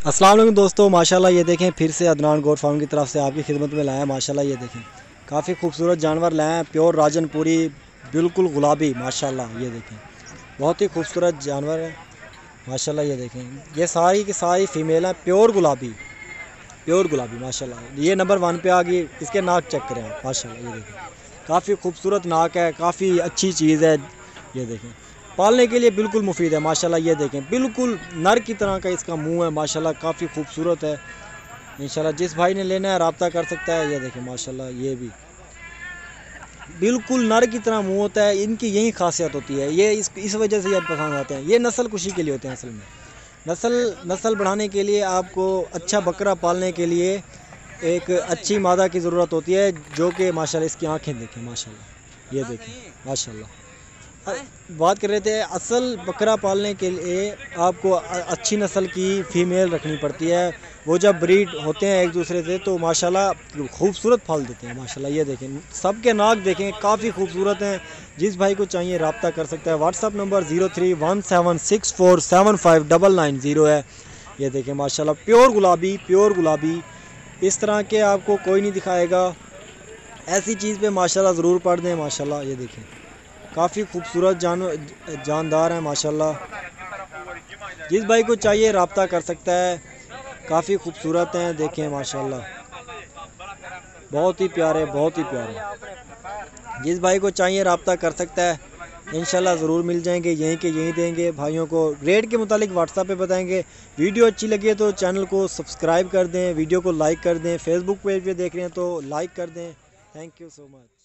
अस्सलाम वालेकुम दोस्तों, माशाल्लाह ये देखें फिर से अदनान गोट फार्म की तरफ से आपकी खिदमत में लाया है। माशाल्लाह ये देखें काफ़ी खूबसूरत जानवर लाए हैं, प्योर राजनपुरी बिल्कुल गुलाबी। माशाल्लाह ये देखें बहुत ही खूबसूरत जानवर है। माशाल्लाह ये देखें ये सारी की सारी फीमेल हैं, प्योर गुलाबी माशाल्लाह। ये नंबर 1 पे आ गई। इसके नाक चेक करें आप, माशाल्लाह ये देखें काफ़ी खूबसूरत नाक है, काफ़ी अच्छी चीज़ है। ये देखें पालने के लिए बिल्कुल मुफीद है। माशाल्लाह ये देखें बिल्कुल नर की तरह का इसका मुंह है। माशाल्लाह काफ़ी खूबसूरत है। इंशाल्लाह जिस भाई ने लेना है रब्ता कर सकता है। ये देखें माशाल्लाह ये भी बिल्कुल नर की तरह मुंह होता है। इनकी यही खासियत होती है, ये इस वजह से ये पसंद आते हैं। ये नस्ल कुशी के लिए होते हैं। असल में नस्ल बढ़ाने के लिए आपको अच्छा बकरा पालने के लिए एक अच्छी मादा की ज़रूरत होती है, जो कि माशाल्लाह इसकी आँखें देखें। माशाल्लाह ये देखें माशाल्लाह। बात कर रहे थे, असल बकरा पालने के लिए आपको अच्छी नस्ल की फ़ीमेल रखनी पड़ती है। वो जब ब्रीड होते हैं एक दूसरे से तो माशाल्लाह खूबसूरत फल देते हैं। माशाल्लाह ये देखें सबके नाक देखें काफ़ी खूबसूरत हैं। जिस भाई को चाहिए रब्ता कर सकता है। व्हाट्सअप नंबर 031764759990 है। ये देखें माशाल्लाह प्योर गुलाबी इस तरह के आपको कोई नहीं दिखाएगा। ऐसी चीज़ पे माशाल्लाह ज़रूर पढ़ दें। माशाल्लाह ये देखें काफ़ी खूबसूरत जानदार हैं। माशाल्लाह जिस भाई को चाहिए रब्ता कर सकता है। काफ़ी खूबसूरत हैं, देखें माशाल्लाह बहुत ही प्यारे। जिस भाई को चाहिए रब्ता कर सकता है। इंशाल्लाह ज़रूर मिल जाएंगे, यहीं के यहीं देंगे। भाइयों को रेट के मुतालिक व्हाट्सएप पे बताएंगे। वीडियो अच्छी लगी है तो चैनल को सब्सक्राइब कर दें, वीडियो को लाइक कर दें। फेसबुक पेज पे देख रहे हैं तो लाइक कर दें। Thank you so much.